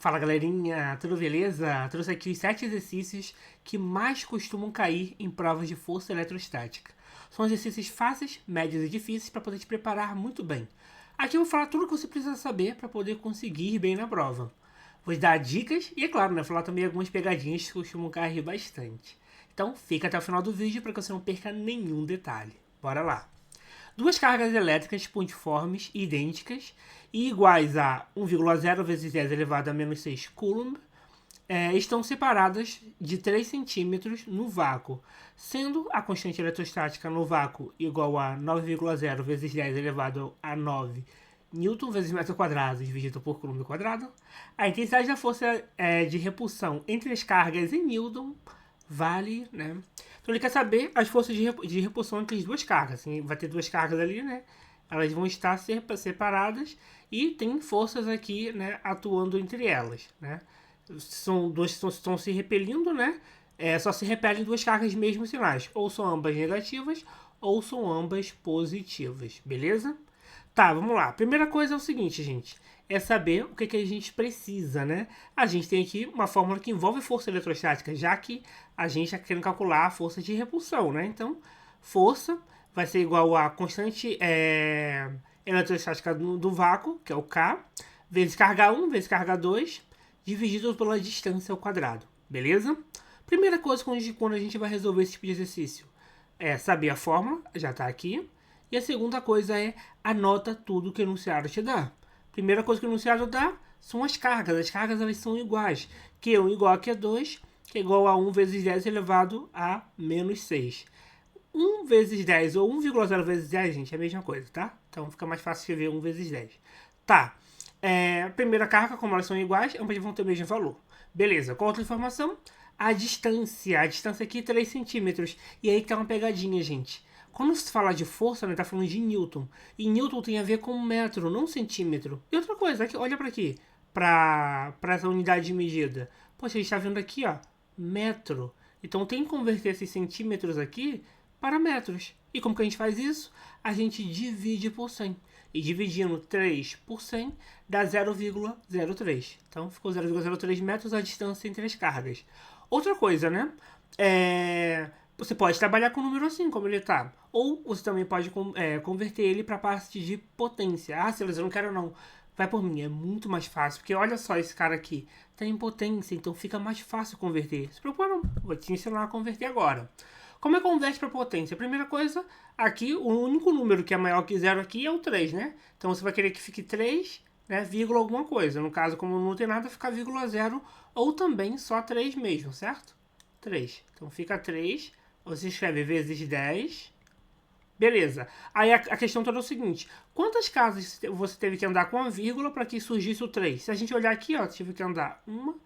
Fala galerinha, tudo beleza? Trouxe aqui os 7 exercícios que mais costumam cair em provas de força eletrostática. São exercícios fáceis, médios e difíceis para poder te preparar muito bem. Aqui eu vou falar tudo o que você precisa saber para poder conseguir ir bem na prova. Vou dar dicas e, é claro, falar também algumas pegadinhas que costumam cair bastante. Então fica até o final do vídeo para que você não perca nenhum detalhe. Bora lá! Duas cargas elétricas pontiformes idênticas e iguais a 1,0 vezes 10 elevado a menos 6 coulomb estão separadas de 3 centímetros no vácuo, sendo a constante eletrostática no vácuo igual a 9,0 vezes 10 elevado a 9 Newton vezes metro quadrado dividido por coulomb quadrado. A intensidade da força de repulsão entre as cargas em Newton vale, né? Então ele quer saber as forças de repulsão entre as duas cargas. Assim, vai ter duas cargas ali, né? Elas vão estar separadas e tem forças aqui, né, atuando entre elas, né? São duas estão se repelindo, né? Só se repelem duas cargas mesmo sinais. Ou são ambas negativas ou são ambas positivas, beleza? Tá, vamos lá. Primeira coisa é o seguinte, gente. É saber o que a gente precisa, né? A gente tem aqui uma fórmula que envolve força eletrostática, já que a gente está querendo calcular a força de repulsão, né? Então, força vai ser igual a constante eletrostática do vácuo, que é o K, vezes carga 1, vezes carga 2, dividido pela distância ao quadrado, beleza? Primeira coisa quando a gente vai resolver esse tipo de exercício é saber a fórmula, já está aqui. E a segunda coisa é anota tudo que o enunciado te dá. Primeira coisa que o enunciado dá são as cargas. As cargas elas são iguais. Q1 igual a Q2, que é igual a 1 vezes 10 elevado a menos 6. 1 vezes 10 ou 1,0 vezes 10, gente, é a mesma coisa, tá? Então fica mais fácil escrever 1 vezes 10. Tá. Primeira carga, como elas são iguais, ambas vão ter o mesmo valor. Beleza. Qual outra informação? A distância. A distância aqui é 3 centímetros. E aí tá uma pegadinha, gente. Quando se fala de força, né, tá falando de Newton. E Newton tem a ver com metro, não centímetro. E outra coisa, aqui, olha para aqui. Para essa unidade de medida. Poxa, a gente tá vendo aqui, ó, metro. Então tem que converter esses centímetros aqui para metros. E como que a gente faz isso? A gente divide por 100. E dividindo 3 por 100 dá 0,03. Então ficou 0,03 metros a distância entre as cargas. Outra coisa, né? Você pode trabalhar com o número assim, como ele está. Ou você também pode converter ele para a parte de potência. Ah, Silas, eu não quero não. Vai por mim, é muito mais fácil. Porque olha só esse cara aqui. Tem potência, então fica mais fácil converter. Se preocupa não, vou te ensinar a converter agora. Como é que converte para potência? Primeira coisa, aqui o único número que é maior que zero aqui é o 3, né? Então você vai querer que fique 3, né, vírgula alguma coisa. No caso, como não tem nada, fica vírgula 0 ou também só 3 mesmo, certo? 3. Então fica 3. Você escreve vezes 10. Beleza. Aí a questão toda é o seguinte. Quantas casas você teve que andar com a vírgula para que surgisse o 3? Se a gente olhar aqui, ó, tive que andar uma,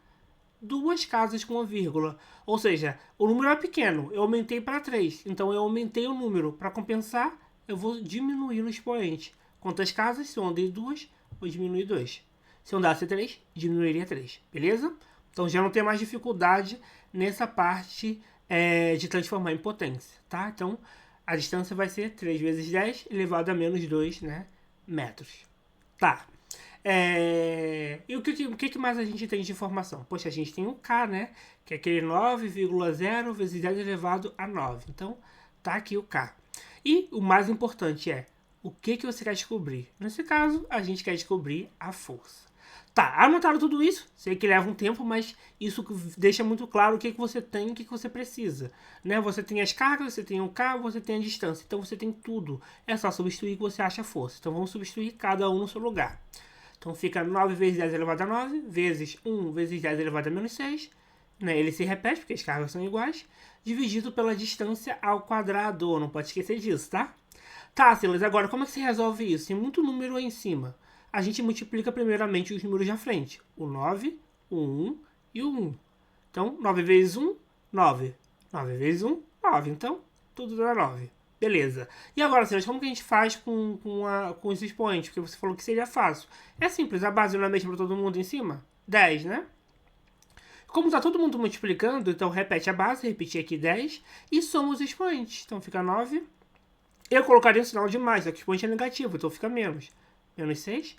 duas casas com a vírgula. Ou seja, o número é pequeno. Eu aumentei para 3. Então eu aumentei o número. Para compensar, eu vou diminuir o expoente. Quantas casas? Se eu andei 2, vou diminuir 2. Se eu andasse 3, diminuiria 3. Beleza? Então já não tem mais dificuldade nessa parte de transformar em potência, tá? Então, a distância vai ser 3 vezes 10 elevado a menos 2, né, metros. Tá. E o que mais a gente tem de informação? Poxa, a gente tem o K, né? Que é aquele 9,0 vezes 10 elevado a 9. Então, tá aqui o K. E o mais importante é, o que você quer descobrir? Nesse caso, a gente quer descobrir a força. Tá, anotado tudo isso, sei que leva um tempo, mas isso deixa muito claro o que você tem e o que você precisa. Né? Você tem as cargas, você tem o K, você tem a distância, então você tem tudo. É só substituir o que você acha força. Então vamos substituir cada um no seu lugar. Então fica 9 vezes 10 elevado a 9, vezes 1 vezes 10 elevado a menos 6. Né? Ele se repete, porque as cargas são iguais, dividido pela distância ao quadrado. Não pode esquecer disso, tá? Tá, Silas, agora como é que se resolve isso? Tem muito número aí em cima. A gente multiplica primeiramente os números da frente. O 9, o 1 e o 1. Então, 9 vezes 1, 9. 9 vezes 1, 9. Então, tudo dá 9. Beleza. E agora, Silas, como que a gente faz com os expoentes? Porque você falou que seria fácil. É simples, a base não é a mesma para todo mundo em cima? 10, né? Como está todo mundo multiplicando, então repete a base, repetir aqui 10 e soma os expoentes. Então fica 9. Eu colocaria um sinal de mais, só que o expoente é negativo, então fica menos. Menos 6,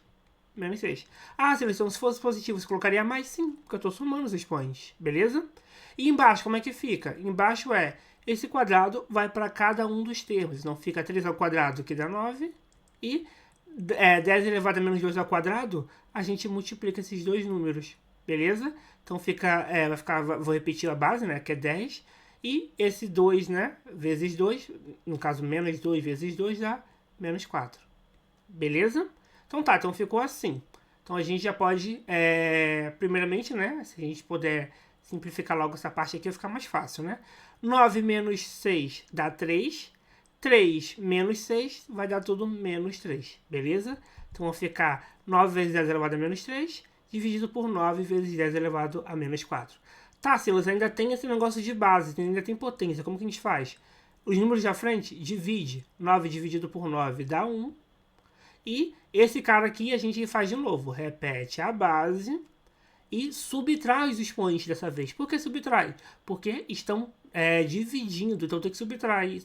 menos 6. Ah, então se fosse positivo, você colocaria mais? Sim, porque eu estou somando os expoentes, beleza? E embaixo, como é que fica? Embaixo esse quadrado vai para cada um dos termos. Então fica 3 ao quadrado, que dá 9, e 10 elevado a menos 2 ao quadrado, a gente multiplica esses dois números, beleza? Então vai ficar, vou repetir a base, né, que é 10, e esse 2, né, vezes 2, no caso menos 2 vezes 2 dá menos 4, beleza? Então tá, então ficou assim. Então a gente já pode, primeiramente, né, se a gente puder simplificar logo essa parte aqui, vai ficar mais fácil, né? 9 menos 6 dá 3. 3 menos 6 vai dar tudo menos 3, beleza? Então vai ficar 9 vezes 10 elevado a menos 3, dividido por 9 vezes 10 elevado a menos 4. Tá, Silas, ainda tem esse negócio de base, ainda tem potência. Como que a gente faz? Os números da frente, divide. 9 dividido por 9 dá 1. E esse cara aqui a gente faz de novo. Repete a base e subtrai os expoentes dessa vez. Por que subtrai? Porque estão dividindo, então tem que subtrair.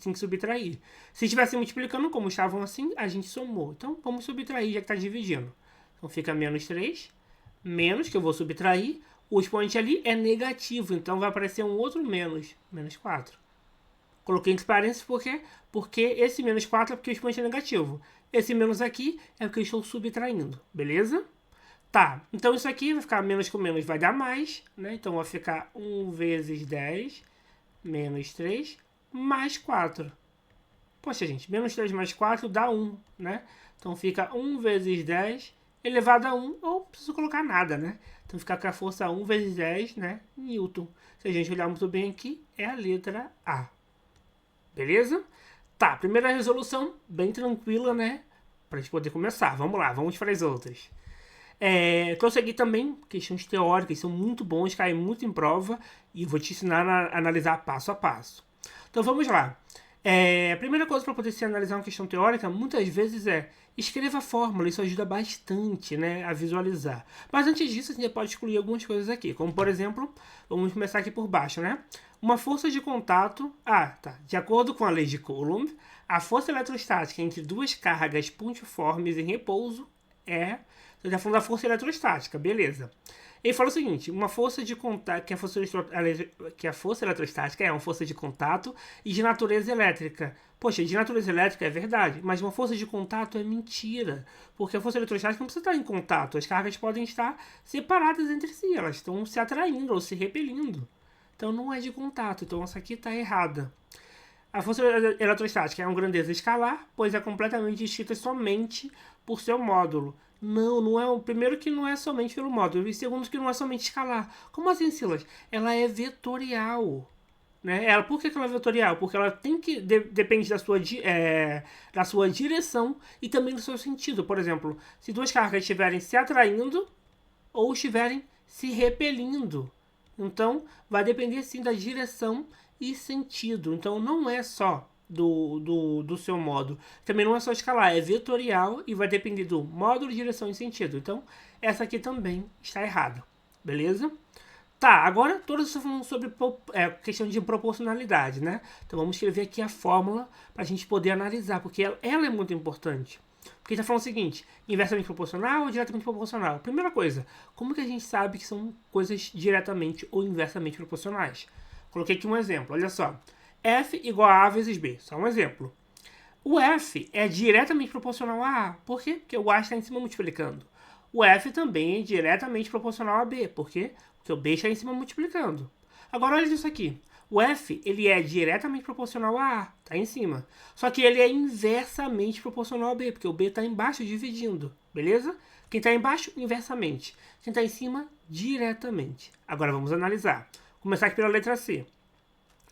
Se estivesse multiplicando, como estavam assim, a gente somou. Então vamos subtrair, já que está dividindo. Então fica menos 3, menos, que eu vou subtrair. O expoente ali é negativo, então vai aparecer um outro menos 4. Coloquei entre parênteses porque esse menos 4 é porque o expoente é negativo. Esse menos aqui é porque eu estou subtraindo, beleza? Tá, então isso aqui vai ficar menos com menos, vai dar mais, né? Então vai ficar 1 vezes 10 menos 3 mais 4. Poxa, gente, menos 3 mais 4 dá 1, né? Então fica 1 vezes 10 elevado a 1, ou não preciso colocar nada, né? Então fica com a força 1 vezes 10, né? Newton. Se a gente olhar muito bem aqui, é a letra A. Beleza? Tá, primeira resolução, bem tranquila, né? Pra gente poder começar. Vamos lá, vamos para as outras. Trouxe aqui também questões teóricas, são muito bons, caem muito em prova e vou te ensinar a analisar passo a passo. Então vamos lá. A primeira coisa para poder se analisar uma questão teórica, muitas vezes escreva a fórmula, isso ajuda bastante, né, a visualizar. Mas antes disso, a gente pode excluir algumas coisas aqui, como por exemplo, vamos começar aqui por baixo, né? Uma força de contato, de acordo com a lei de Coulomb, a força eletrostática entre duas cargas pontiformes em repouso você já falou da força eletrostática, beleza. Ele fala o seguinte, uma força de contato, que a força eletrostática é uma força de contato e de natureza elétrica. Poxa, de natureza elétrica é verdade, mas uma força de contato é mentira. Porque a força eletrostática não precisa estar em contato, as cargas podem estar separadas entre si, elas estão se atraindo ou se repelindo. Então não é de contato, então essa aqui está errada. A força eletrostática é uma grandeza escalar, pois é completamente descrita somente por seu módulo. Não é. Primeiro que não é somente pelo módulo, e segundo que não é somente escalar. Como assim, Silas? Ela é vetorial. Né? Por que ela é vetorial? Porque ela depende da sua direção e também do seu sentido. Por exemplo, se duas cargas estiverem se atraindo ou estiverem se repelindo. Então, vai depender sim da direção e sentido. Então, não é só do seu módulo. Também não é só escalar, é vetorial e vai depender do módulo, direção e sentido. Então, essa aqui também está errada. Beleza? Tá, agora todos estão falando sobre questão de proporcionalidade, né? Então, vamos escrever aqui a fórmula para a gente poder analisar, porque ela é muito importante. Porque está falando o seguinte, inversamente proporcional ou diretamente proporcional? Primeira coisa, como que a gente sabe que são coisas diretamente ou inversamente proporcionais? Coloquei aqui um exemplo, olha só. F igual a A vezes B, só um exemplo. O F é diretamente proporcional a A. Por quê? Porque o A está em cima multiplicando. O F também é diretamente proporcional a B. Por quê? Porque o B está em cima multiplicando. Agora olha isso aqui. O F ele é diretamente proporcional a A, está em cima. Só que ele é inversamente proporcional a B, porque o B está embaixo dividindo, beleza? Quem está embaixo, inversamente. Quem está em cima, diretamente. Agora vamos analisar. Começar aqui pela letra C.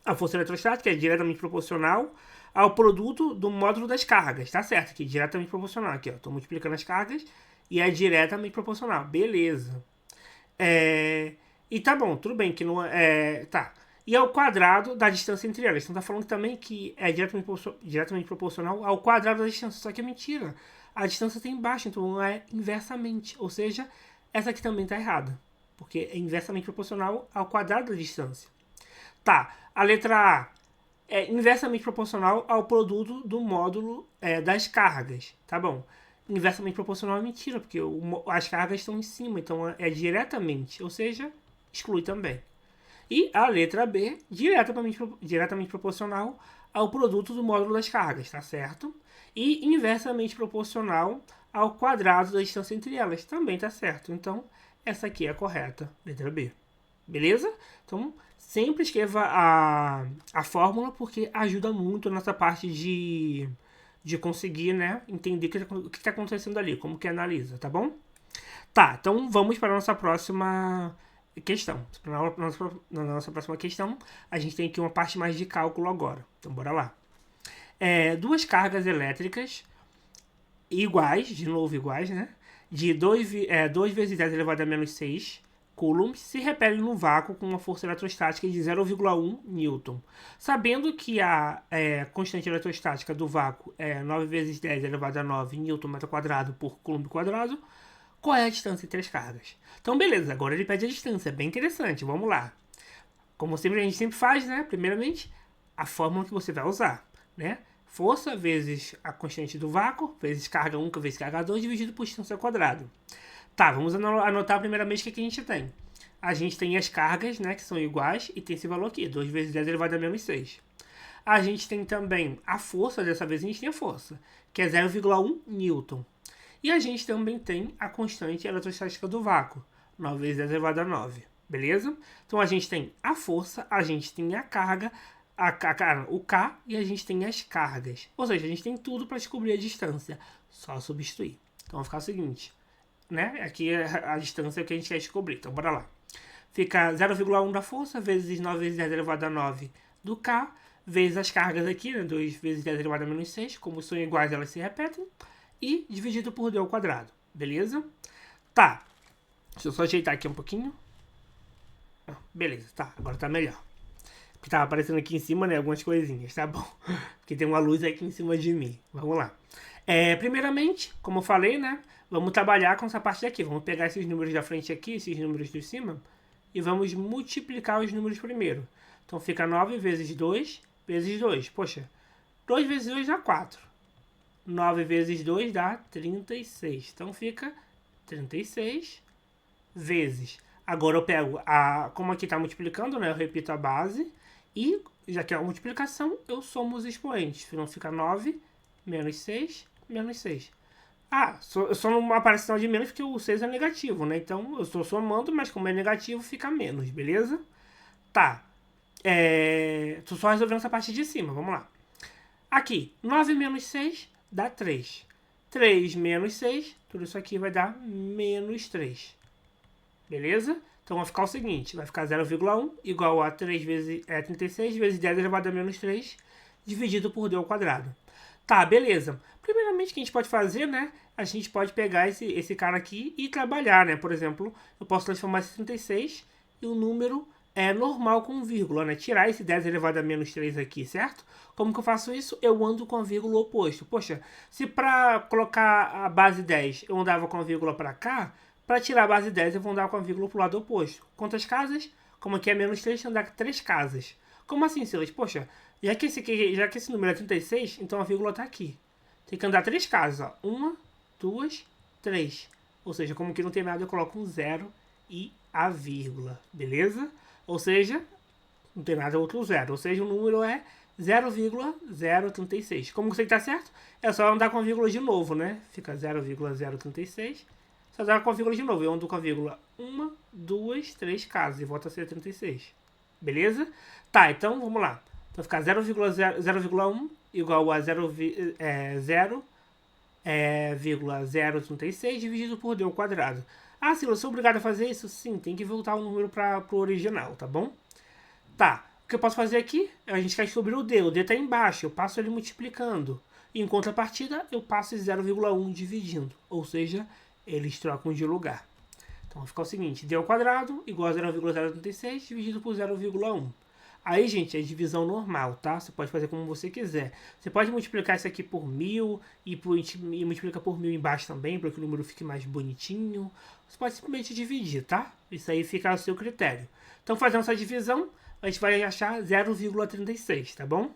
A força eletrostática é diretamente proporcional ao produto do módulo das cargas, tá certo? Aqui, diretamente proporcional. Aqui, ó, tô multiplicando as cargas e é diretamente proporcional. Beleza. E tá bom, tudo bem que não é... Tá. E é o quadrado da distância entre elas. Então tá falando também que é diretamente proporcional ao quadrado da distância. Só que é mentira. A distância está embaixo, então é inversamente. Ou seja, essa aqui também tá errada. Porque é inversamente proporcional ao quadrado da distância. Tá, a letra A é inversamente proporcional ao produto do módulo das cargas, tá bom? Inversamente proporcional é mentira, porque as cargas estão em cima, então é diretamente, ou seja, exclui também. E a letra B, diretamente proporcional ao produto do módulo das cargas, tá certo? E inversamente proporcional ao quadrado da distância entre elas, também tá certo. Então, essa aqui é a correta, letra B. Beleza? Então, sempre escreva a fórmula, porque ajuda muito nessa parte de conseguir, né, entender o que está acontecendo ali, como que analisa, tá bom? Tá, então vamos para a nossa próxima questão. Na nossa próxima questão, a gente tem aqui uma parte mais de cálculo agora. Então, bora lá. Duas cargas elétricas iguais, de novo iguais, né? De 2 vezes 10 elevado a menos 6 coulombs se repelem no vácuo com uma força eletrostática de 0,1 newton. Sabendo que a constante eletrostática do vácuo é 9 vezes 10 elevado a 9 newton metro quadrado por coulomb quadrado, qual é a distância entre as cargas? Então, beleza, agora ele pede a distância, é bem interessante, vamos lá. Como sempre, a gente sempre faz, né? Primeiramente, a fórmula que você vai usar, né? Força vezes a constante do vácuo, vezes carga 1 vezes carga 2, dividido por distância ao quadrado. Tá, vamos anotar primeiramente o que a gente tem. A gente tem as cargas, né, que são iguais, e tem esse valor aqui, 2 vezes 10 elevado a menos 6. A gente tem também a força, dessa vez a gente tem a força, que é 0,1 newton. E a gente também tem a constante eletrostática do vácuo, 9 vezes 10 elevado a 9. Beleza? Então a gente tem a força, a gente tem a carga, o K, e a gente tem as cargas. Ou seja, a gente tem tudo para descobrir a distância. Só substituir. Então vai ficar o seguinte, né? Aqui é a distância que a gente quer descobrir. Então bora lá. Fica 0,1 da força vezes 9 vezes 10 elevado a 9 do K, vezes as cargas aqui, né? 2 vezes 10 elevado a menos 6. Como são iguais, elas se repetem. E dividido por d ao quadrado. Beleza? Tá. Deixa eu só ajeitar aqui um pouquinho. Beleza, tá. Agora tá melhor. Porque tava aparecendo aqui em cima, né? Algumas coisinhas, tá bom? Porque tem uma luz aqui em cima de mim. Vamos lá. Primeiramente, como eu falei, né? Vamos trabalhar com essa parte daqui. Vamos pegar esses números da frente aqui, esses números de cima, e vamos multiplicar os números primeiro. Então fica 9 vezes 2 vezes 2. Poxa, 2 vezes 2 dá 4. 9 vezes 2 dá 36. Então fica 36 vezes. Agora eu pego como aqui está multiplicando, né? Eu repito a base. E, já que é uma multiplicação, eu somo os expoentes. Então fica 9 menos 6 menos 6. Só não aparece sinal de menos porque o 6 é negativo, né? Então eu estou somando, mas como é negativo, fica menos, beleza? Tá. Tô só resolvendo essa parte de cima, vamos lá. Aqui, 9 menos 6 dá 3. 3 menos 6, tudo isso aqui vai dar menos 3. Beleza? Então vai ficar o seguinte, vai ficar 0,1 igual a 36 vezes 10 elevado a menos 3, dividido por d ao quadrado. Tá, beleza. Primeiramente, o que a gente pode fazer, né? A gente pode pegar esse cara aqui e trabalhar, né? Por exemplo, eu posso transformar esse 36 em um número normal com vírgula, né? Tirar esse 10 elevado a menos 3 aqui, certo? Como que eu faço isso? Eu ando com a vírgula oposto. Poxa, se para colocar a base 10 eu andava com a vírgula para cá, para tirar a base 10 eu vou andar com a vírgula para o lado oposto. Quantas casas? Como aqui é menos 3, eu andar com 3 casas. Como assim, Silas? Poxa, já que esse número é 36, então a vírgula está aqui. Tem que andar 3 casas, ó. 1, 2, 3. Ou seja, como que não tem nada, eu coloco um 0 e a vírgula, beleza? Ou seja, não tem nada outro zero. Ou seja, o número é 0,036. Como você está certo? É só andar com a vírgula de novo, né? Fica 0,036. Só andar com a vírgula de novo. Eu ando com a vírgula 1, 2, 3 casas e volta a ser 36. Beleza? Tá, então vamos lá. Então fica 0,1 igual a 0,036 dividido por d ao quadrado. Sim, eu sou obrigado a fazer isso? Sim, tem que voltar o número para o original, tá bom? Tá, o que eu posso fazer aqui? A gente quer descobrir o d está embaixo, eu passo ele multiplicando. E em contrapartida, eu passo esse 0,1 dividindo, ou seja, eles trocam de lugar. Então vai ficar o seguinte, d ao quadrado igual a 0,036 dividido por 0,1. Aí, gente, é divisão normal, tá? Você pode fazer como você quiser. Você pode multiplicar isso aqui por 1000 e multiplica por 1000 embaixo também, para que o número fique mais bonitinho. Você pode simplesmente dividir, tá? Isso aí fica ao seu critério. Então, fazendo essa divisão, a gente vai achar 0,36, tá bom?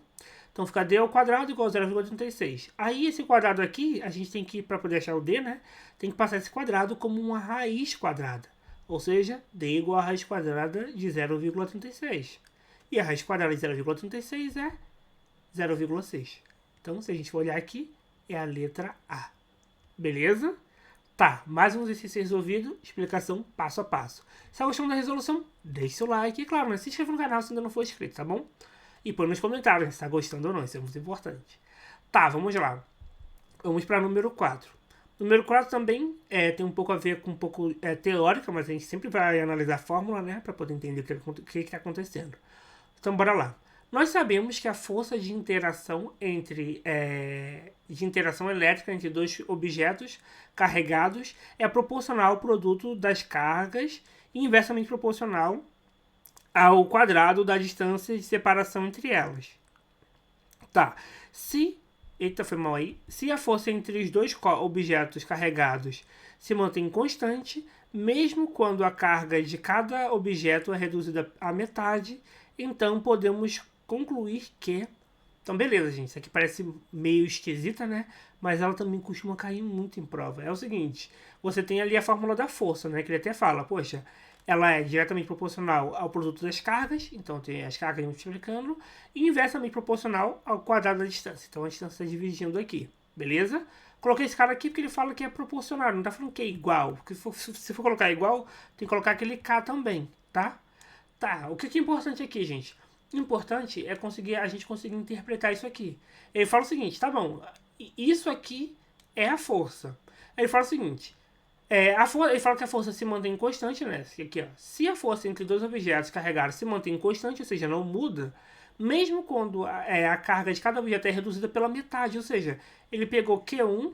Então fica d ao quadrado igual a 0,36. Aí esse quadrado aqui, a gente tem que, para poder achar o d, né? Tem que passar esse quadrado como uma raiz quadrada. Ou seja, d igual a raiz quadrada de 0,36. E a raiz quadrada de 0,36 é 0,6. Então, se a gente for olhar aqui, é a letra A. Beleza? Tá, mais um exercício resolvido, explicação passo a passo. Se está gostando da resolução, deixe seu like e, claro, né, se inscreva no canal se ainda não for inscrito, tá bom? E põe nos comentários se está gostando ou não, isso é muito importante. Tá, vamos lá. Vamos para número 4. Número 4 também tem um pouco a ver com um pouco teórica, mas a gente sempre vai analisar a fórmula, né, para poder entender o que está acontecendo. Então, bora lá. Nós sabemos que a força de interação elétrica entre dois objetos carregados é proporcional ao produto das cargas e inversamente proporcional ao quadrado da distância de separação entre elas. Tá. Se a força entre os dois objetos carregados se mantém constante, mesmo quando a carga de cada objeto é reduzida à metade, então podemos concluir que... Então, beleza, gente. Isso aqui parece meio esquisita, né? Mas ela também costuma cair muito em prova. É o seguinte, você tem ali a fórmula da força, né? Que ele até fala, poxa, ela é diretamente proporcional ao produto das cargas, então tem as cargas multiplicando, e inversamente proporcional ao quadrado da distância. Então a distância está dividindo aqui, beleza? Coloquei esse cara aqui porque ele fala que é proporcional, não está falando que é igual. Porque se for colocar igual, tem que colocar aquele K também, tá? Tá, o que é importante aqui, gente? Importante é a gente conseguir interpretar isso aqui. Ele fala o seguinte, tá bom, isso aqui é a força. Ele fala o seguinte, ele fala que a força se mantém constante, né? Aqui, ó, se a força entre dois objetos carregados se mantém constante, ou seja, não muda, mesmo quando a carga de cada objeto é reduzida pela metade, ou seja, ele pegou Q1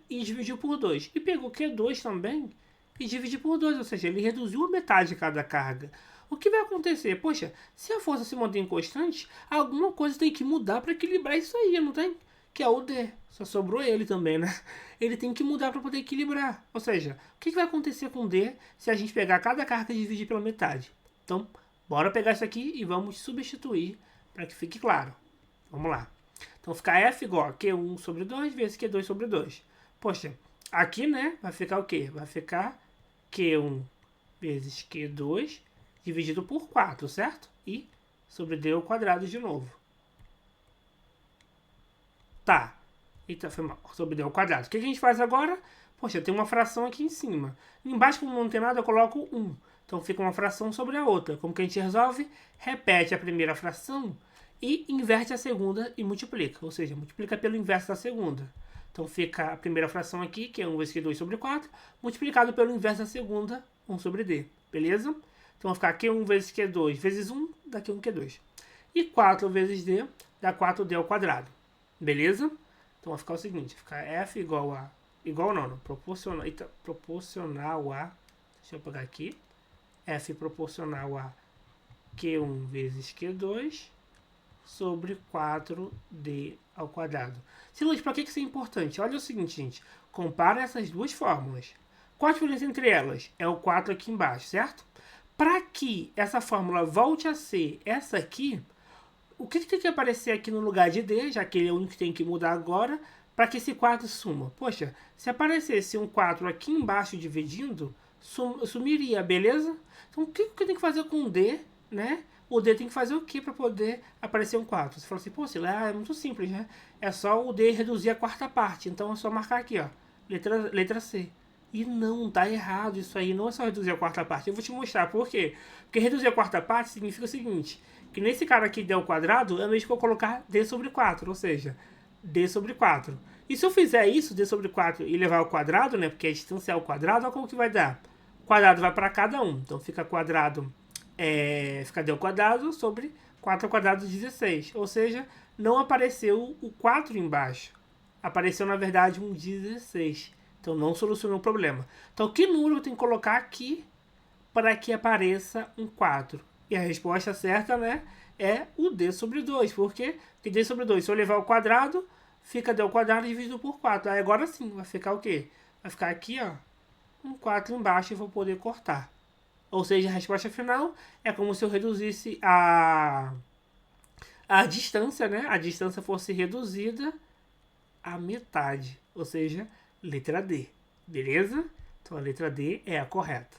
e dividiu por 2. E pegou Q2 também e dividiu por 2, ou seja, ele reduziu a metade de cada carga. O que vai acontecer? Poxa, se a força se mantém constante, alguma coisa tem que mudar para equilibrar isso aí, não tem? Que é o D. Só sobrou ele também, né? Ele tem que mudar para poder equilibrar. Ou seja, o que vai acontecer com D se a gente pegar cada carga e dividir pela metade? Então, bora pegar isso aqui e vamos substituir para que fique claro. Vamos lá. Então, fica F igual a Q1 sobre 2 vezes Q2 sobre 2. Poxa, aqui, né, vai ficar o quê? Vai ficar Q1 vezes Q2 dividido por 4, certo? E sobre D ao quadrado de novo. Tá. Eita, foi mal. Sobre D ao quadrado. O que a gente faz agora? Poxa, tem uma fração aqui em cima. Embaixo, como não tem nada, eu coloco 1. Então fica uma fração sobre a outra. Como que a gente resolve? Repete a primeira fração e inverte a segunda e multiplica. Ou seja, multiplica pelo inverso da segunda. Então fica a primeira fração aqui, que é 1 vezes Q2 sobre 4, multiplicado pelo inverso da segunda, 1 sobre D. Beleza? Então vai ficar Q1 vezes Q2 vezes 1, dá Q1 Q2. E 4 vezes D dá 4D ao quadrado. Beleza? Então vai ficar o seguinte, vai ficar F igual a... Igual não, proporcional, proporcional a... Deixa eu pegar aqui. F proporcional a Q1 vezes Q2 sobre 4D ao quadrado. Silas, para que isso é importante? Olha o seguinte, gente. Compara essas duas fórmulas. Qual a diferença entre elas? É o 4 aqui embaixo, certo? Para que essa fórmula volte a ser essa aqui, o que tem que aparecer aqui no lugar de D, já que ele é o único que tem que mudar agora, para que esse 4 suma? Poxa, se aparecesse um 4 aqui embaixo dividindo, sumiria, beleza? Então, o que eu tenho que fazer com o D, né? O D tem que fazer o que para poder aparecer um 4? Você fala assim, pô, é muito simples, né? É só o D reduzir a quarta parte. Então, é só marcar aqui, ó, letra C. E não, tá errado isso aí. Não é só reduzir a quarta parte. Eu vou te mostrar por quê. Porque reduzir a quarta parte significa o seguinte, que nesse cara aqui D ao quadrado, é o mesmo que eu colocar D sobre 4, ou seja, D sobre 4. E se eu fizer isso, D sobre 4, e levar ao quadrado, né, porque a distância é ao quadrado, olha como que vai dar. O quadrado vai para cada um. Então fica quadrado, fica D ao quadrado sobre 4 ao quadrado 16. Ou seja, não apareceu o 4 embaixo. Apareceu, na verdade, um 16. Então não solucionou o problema. Então que número eu tenho que colocar aqui para que apareça um 4? E a resposta certa, né, é o D sobre 2. Por quê? Porque D sobre 2, se eu levar ao quadrado, fica D ao quadrado dividido por 4. Aí agora sim, vai ficar o quê? Vai ficar aqui, ó, um 4 embaixo e vou poder cortar. Ou seja, a resposta final é como se eu reduzisse a a distância, né? A distância fosse reduzida à metade, ou seja, letra D, beleza? Então a letra D é a correta.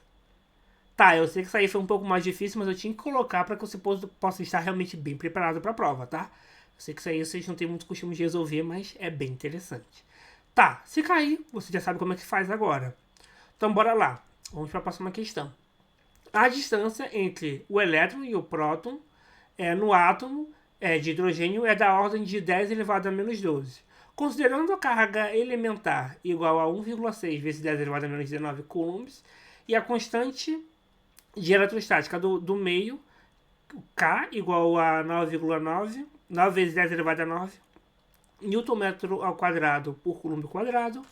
Tá, eu sei que isso aí foi um pouco mais difícil, mas eu tinha que colocar para que você possa estar realmente bem preparado para a prova, tá? Eu sei que isso aí vocês não têm muito costume de resolver, mas é bem interessante. Tá, se cair, você já sabe como é que faz agora. Então bora lá, vamos para a próxima questão. A distância entre o elétron e o próton no átomo de hidrogênio é da ordem de 10 elevado a menos 12. Considerando a carga elementar igual a 1,6 vezes 10 elevado a menos 19 coulombs e a constante de eletrostática do meio, K, igual a 9,9, 9 vezes 10 elevado a 9, Newton-metro ao quadrado por coulomb quadrado,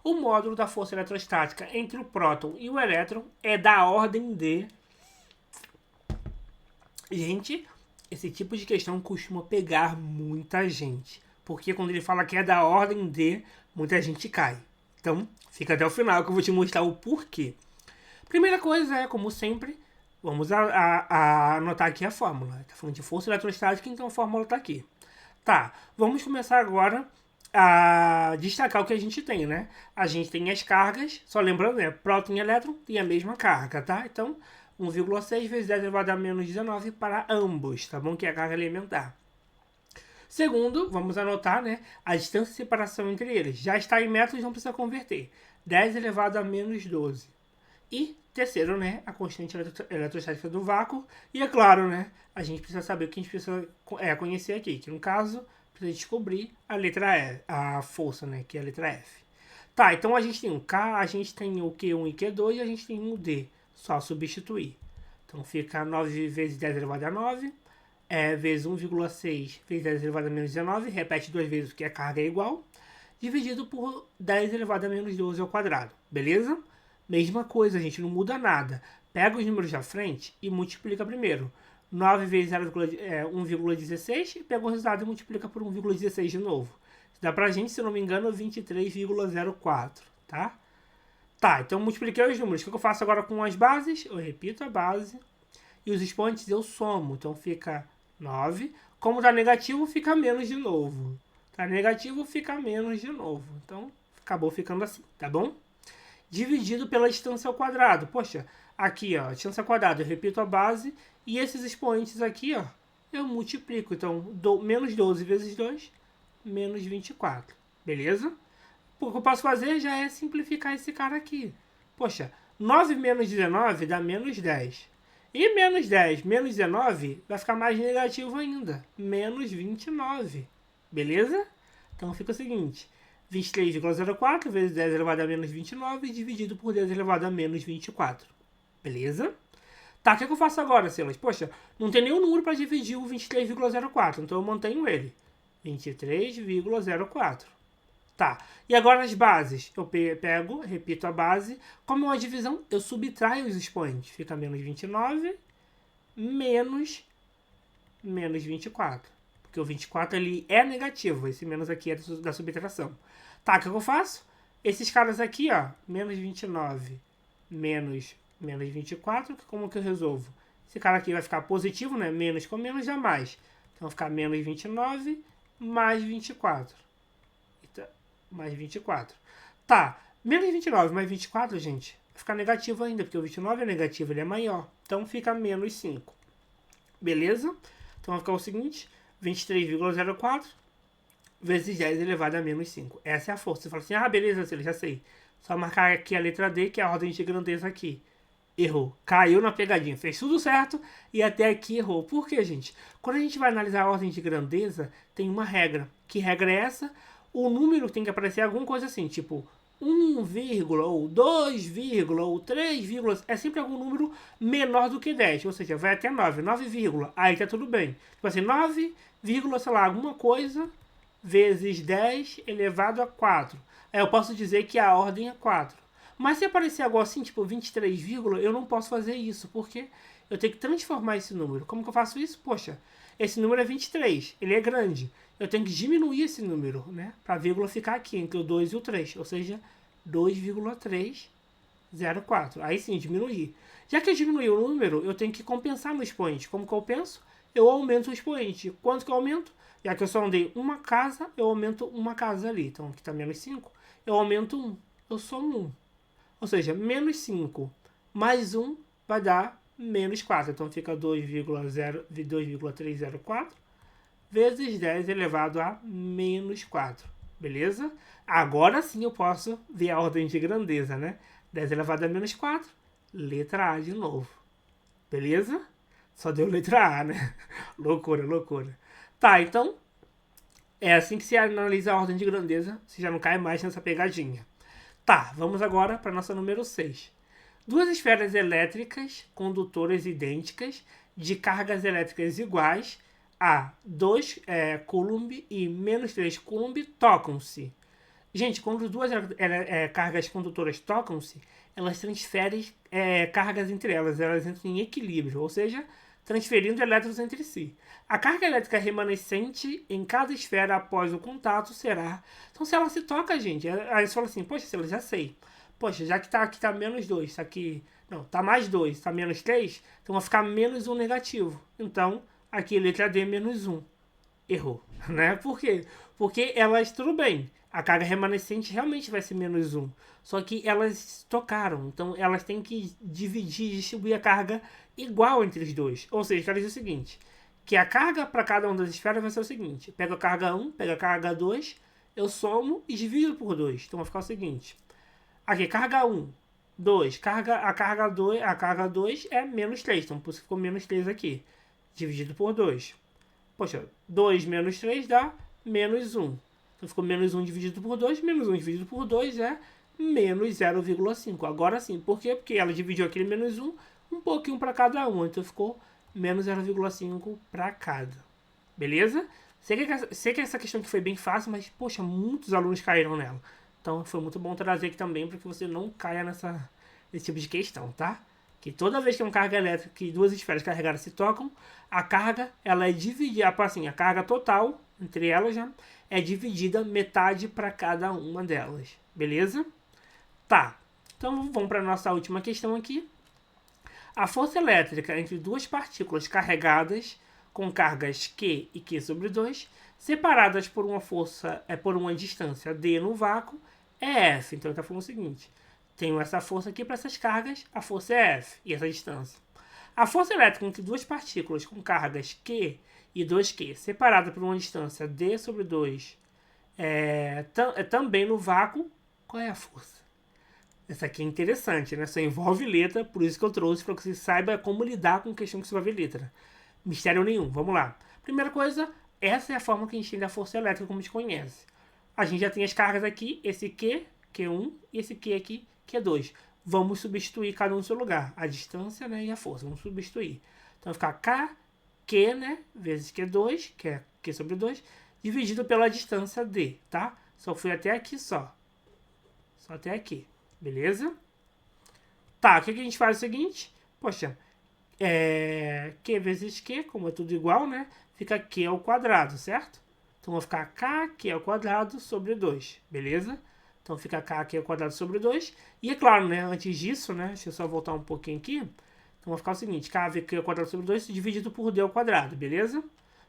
o módulo da força eletrostática entre o próton e o elétron é da ordem de... Gente, esse tipo de questão costuma pegar muita gente, porque quando ele fala que é da ordem de, muita gente cai. Então, fica até o final que eu vou te mostrar o porquê. Primeira coisa é, como sempre, vamos anotar aqui a fórmula. Está falando de força eletrostática, então a fórmula está aqui. Tá, vamos começar agora a destacar o que a gente tem, né? A gente tem as cargas, só lembrando, né? Próton e elétron têm a mesma carga, tá? Então, 1,6 vezes 10 elevado a menos 19 para ambos, tá bom? Que é a carga elementar. Segundo, vamos anotar, né? A distância de separação entre eles. Já está em metros, não precisa converter. 10 elevado a menos 12. E terceiro, né, a constante eletrostática do vácuo. E é claro, né, a gente precisa saber o que a gente precisa conhecer aqui, que no caso, precisa descobrir a letra E, a força, né, que é a letra F. Tá, então a gente tem um K, a gente tem o Q1 e Q2 e a gente tem um D. Só substituir. Então fica 9 vezes 10 elevado a 9, vezes 1,6 vezes 10 elevado a menos 19, repete duas vezes porque a carga é igual, dividido por 10 elevado a menos 12 ao quadrado, beleza? Mesma coisa, gente, não muda nada. Pega os números da frente e multiplica primeiro. 9 vezes 1,16 e pega o resultado e multiplica por 1,16 de novo. Isso dá pra gente, se não me engano, 23,04, tá? Tá, então multipliquei os números. O que eu faço agora com as bases? Eu repito a base e os expoentes eu somo. Então fica 9. Como tá negativo, fica menos de novo. Tá negativo, fica menos de novo. Então acabou ficando assim, tá bom? Dividido pela distância ao quadrado. Poxa, aqui, ó, distância ao quadrado, eu repito a base, e esses expoentes aqui, ó, eu multiplico. Então, menos 12 vezes 2, menos 24. Beleza? O que eu posso fazer já é simplificar esse cara aqui. Poxa, 9 menos 19 dá menos 10. E menos 10 menos 19 vai ficar mais negativo ainda. Menos 29. Beleza? Então fica o seguinte... 23,04 vezes 10 elevado a menos 29 dividido por 10 elevado a menos 24. Beleza? Tá, o que eu faço agora, Silas? Poxa, não tem nenhum número para dividir o 23,04, então eu mantenho ele. 23,04. Tá, e agora as bases. Eu pego, repito a base. Como é uma divisão, eu subtraio os expoentes. Fica menos 29 menos 24. Porque o 24 ele é negativo. Esse menos aqui é da subtração. Tá, o que eu faço? Esses caras aqui, ó, menos 29 menos 24, como que eu resolvo? Esse cara aqui vai ficar positivo, né? Menos com menos dá mais. Então vai ficar menos 29 mais 24. Eita, mais 24. Tá, menos 29 mais 24, gente, vai ficar negativo ainda, porque o 29 é negativo, ele é maior. Então fica menos 5. Beleza? Então vai ficar o seguinte, 23,04 vezes 10 elevado a menos 5. Essa é a força. Você fala assim, ah, beleza, já sei. Só marcar aqui a letra D, que é a ordem de grandeza aqui. Errou. Caiu na pegadinha. Fez tudo certo e até aqui errou. Por quê, gente? Quando a gente vai analisar a ordem de grandeza, tem uma regra. Que regra é essa? O número tem que aparecer alguma coisa assim, tipo 1, ou 2, ou 3, é sempre algum número menor do que 10. Ou seja, vai até 9. 9, aí tá tudo bem. Tipo assim, 9, sei lá, alguma coisa vezes 10 elevado a 4. Aí eu posso dizer que a ordem é 4. Mas se aparecer algo assim, tipo 23, eu não posso fazer isso, porque eu tenho que transformar esse número. Como que eu faço isso? Poxa, esse número é 23, ele é grande. Eu tenho que diminuir esse número, né? Para a vírgula ficar aqui, entre o 2 e o 3. Ou seja, 2,304. Aí sim, diminuir. Já que eu diminuí o número, eu tenho que compensar no expoente. Como que eu penso? eu aumento o expoente. Quanto que eu aumento? Já que eu só andei uma casa, eu aumento uma casa ali. Então aqui está menos 5, eu aumento 1. Eu somo 1. Ou seja, menos 5 mais 1 vai dar menos 4. Então fica 2,304 vezes 10 elevado a menos 4. Beleza? Agora sim eu posso ver a ordem de grandeza, né? 10 elevado a menos 4, letra A de novo. Beleza? Só deu letra A, né? Loucura, loucura. Tá, então é assim que se analisa a ordem de grandeza. Você já não cai mais nessa pegadinha. Tá, vamos agora para nossa número 6. Duas esferas elétricas condutoras idênticas de cargas elétricas iguais a 2 Coulomb e menos 3 Coulomb tocam-se. Gente, quando duas cargas condutoras tocam-se, elas transferem cargas entre elas, elas entram em equilíbrio, ou seja, transferindo elétrons entre si. A carga elétrica remanescente em cada esfera após o contato será... Então, se ela se toca, gente, aí você fala assim, poxa, eu já sei. Poxa, já que aqui tá menos 2, tá aqui... Não, tá mais 2, tá menos 3, então vai ficar menos 1 negativo. Então, aqui letra D, menos 1. Errou, né? Por quê? Porque elas, tudo bem, a carga remanescente realmente vai ser menos 1. Só que elas tocaram, então elas têm que dividir, distribuir a carga igual entre os dois. Ou seja, quero dizer o seguinte, que a carga para cada uma das esferas vai ser o seguinte, pega a carga 1, pega a carga 2, eu somo e divido por 2. Então vai ficar o seguinte, aqui, carga 1, 2, a carga 2 é menos 3, então por isso ficou menos 3 aqui, dividido por 2. Poxa, 2 menos 3 dá menos 1. Então ficou menos 1 dividido por 2, menos 1 dividido por 2 é menos 0,5. Agora sim, por quê? Porque ela dividiu aquele menos 1 um pouquinho para cada um, então ficou menos 0,5 para cada. Beleza? Sei que essa questão aqui foi bem fácil, mas, poxa, muitos alunos caíram nela. Então foi muito bom trazer aqui também para que você não caia nesse tipo de questão, tá? Que toda vez que uma carga elétrica, que duas esferas carregadas se tocam, a carga ela é dividida, assim, a carga total entre elas já é dividida metade para cada uma delas, beleza? Tá, então vamos para a nossa última questão aqui. A força elétrica entre duas partículas carregadas com cargas Q e Q sobre 2, separadas por uma distância D no vácuo, é F. Então ele está falando o seguinte, tenho essa força aqui para essas cargas, a força é F, e essa distância. A força elétrica entre duas partículas com cargas Q e 2Q, separada por uma distância D sobre 2, também no vácuo, qual é a força? Essa aqui é interessante, né? Só envolve letra, por isso que eu trouxe, para que você saiba como lidar com questão que envolve letra. Mistério nenhum, vamos lá. Primeira coisa, essa é a forma que a gente tem da força elétrica como a gente conhece. A gente já tem as cargas aqui, esse Q, Q1, e esse Q aqui, Q2. Vamos substituir cada um no seu lugar. A distância, né, e a força. Vamos substituir. Então vai ficar K, Q, né, vezes Q2, que é Q sobre 2, dividido pela distância D, tá? Só fui até aqui só. Só até aqui. Beleza? Tá, o que a gente faz é o seguinte. Poxa, Q vezes Q, como é tudo igual, né? Fica Q ao quadrado, certo? Então vai ficar K, Q ao quadrado sobre 2, beleza? Então fica K aqui ao quadrado sobre 2. E é claro, né? Antes disso, né? Deixa eu só voltar um pouquinho aqui. Então vai ficar o seguinte. K ao quadrado sobre 2 dividido por D ao quadrado, beleza?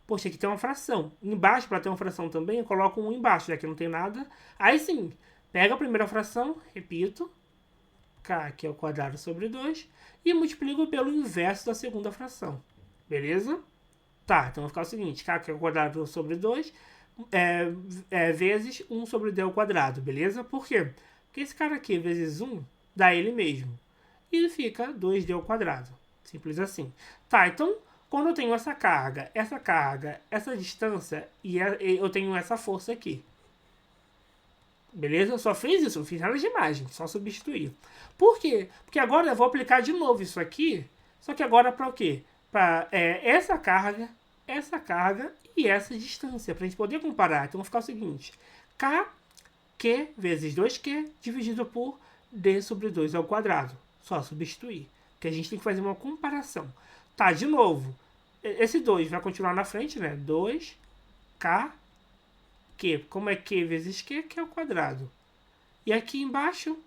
Poxa, aqui tem uma fração. Embaixo, para ter uma fração também, eu coloco um embaixo, já que não tem nada. Aí sim, pega a primeira fração, repito. K aqui ao quadrado sobre 2. E multiplico pelo inverso da segunda fração. Beleza? Tá, então vai ficar o seguinte. K aqui ao quadrado sobre 2. Vezes 1 sobre D ao quadrado, beleza? Por quê? Porque esse cara aqui, vezes 1, dá ele mesmo. E fica 2D ao quadrado. Simples assim. Tá, então, quando eu tenho essa carga, essa distância, e eu tenho essa força aqui. Beleza? Eu só fiz isso, não fiz nada de imagem, só substituir. Por quê? Porque agora eu vou aplicar de novo isso aqui, só que agora para o quê? Para essa carga e essa distância, para a gente poder comparar. Então vai ficar o seguinte, Q vezes 2Q dividido por D sobre 2 ao quadrado. Só substituir, porque a gente tem que fazer uma comparação. Tá, de novo, esse 2 vai continuar na frente, né? 2K, Q, como é Q vezes Q, que é o quadrado. E aqui embaixo,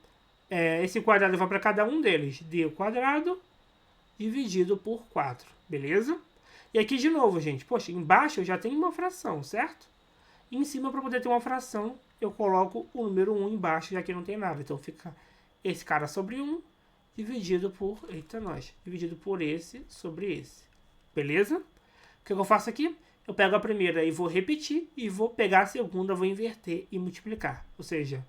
esse quadrado vai para cada um deles. D ao quadrado dividido por 4, beleza? E aqui de novo, gente, poxa, embaixo eu já tenho uma fração, certo? E em cima, para poder ter uma fração, eu coloco o número 1 embaixo, já que não tem nada. Então fica esse cara sobre 1, dividido por, eita nós, dividido por esse sobre esse. Beleza? O que eu faço aqui? Eu pego a primeira e vou repetir, e vou pegar a segunda, vou inverter e multiplicar. Ou seja,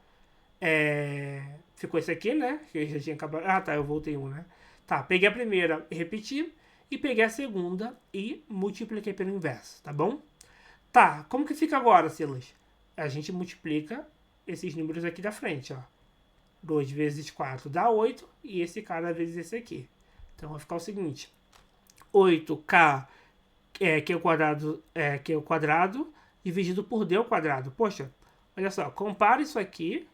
ficou esse aqui, né? Que eu já tinha acabado. Ah, tá, eu voltei um, né? Tá, peguei a primeira e repeti, e peguei a segunda e multipliquei pelo inverso, tá bom? Tá, como que fica agora, Silas? A gente multiplica esses números aqui da frente, ó. 2 vezes 4 dá 8, e esse cara vezes esse aqui. Então vai ficar o seguinte: 8k que é o quadrado dividido por d ao quadrado. Poxa, olha só, compara isso aqui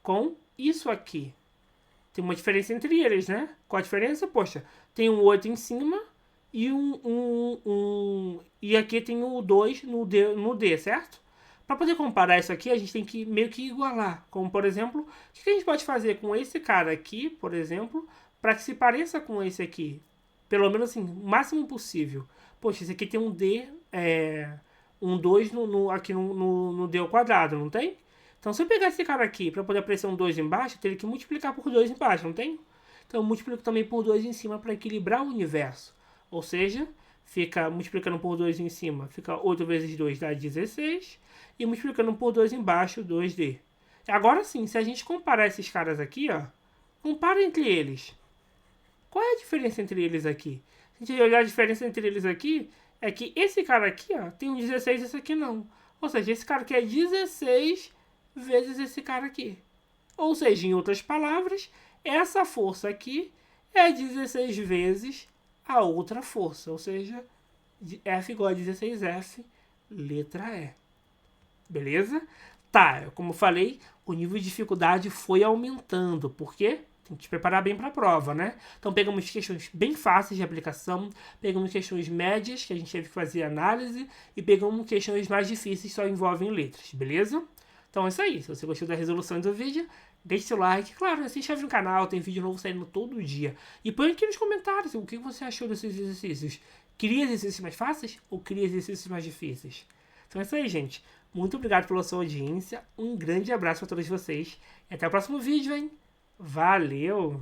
com isso aqui. Tem uma diferença entre eles, né? Qual a diferença? Poxa, tem um 8 em cima e e aqui tem o 2 no D, certo? Para poder comparar isso aqui, a gente tem que meio que igualar. Como, por exemplo, o que a gente pode fazer com esse cara aqui, por exemplo, para que se pareça com esse aqui? Pelo menos assim, o máximo possível. Poxa, esse aqui tem um D, um 2 aqui no D ao quadrado, não tem? Então, se eu pegar esse cara aqui para poder aparecer um 2 embaixo, eu teria que multiplicar por 2 embaixo, não tem? Então, eu multiplico também por 2 em cima para equilibrar o universo. Ou seja, fica multiplicando por 2 em cima, fica 8 vezes 2 dá 16. E multiplicando por 2 embaixo, 2D. Agora sim, se a gente comparar esses caras aqui, ó, compara entre eles. Qual é a diferença entre eles aqui? Se a gente olhar a diferença entre eles aqui, é que esse cara aqui, ó, tem um 16 e esse aqui não. Ou seja, esse cara aqui é 16 vezes esse cara aqui. Ou seja, em outras palavras, essa força aqui é 16 vezes a outra força. Ou seja, F igual a 16F, letra E. Beleza? Tá, como eu falei, o nível de dificuldade foi aumentando. Por quê? Tem que te preparar bem para a prova, né? Então pegamos questões bem fáceis de aplicação, pegamos questões médias, que a gente teve que fazer análise, e pegamos questões mais difíceis que só envolvem letras, beleza? Então é isso aí. Se você gostou da resolução do vídeo, deixe seu like. Claro, se inscreve no canal, tem vídeo novo saindo todo dia. E põe aqui nos comentários o que você achou desses exercícios. Queria exercícios mais fáceis ou queria exercícios mais difíceis? Então é isso aí, gente. Muito obrigado pela sua audiência. Um grande abraço para todos vocês. E até o próximo vídeo, hein? Valeu!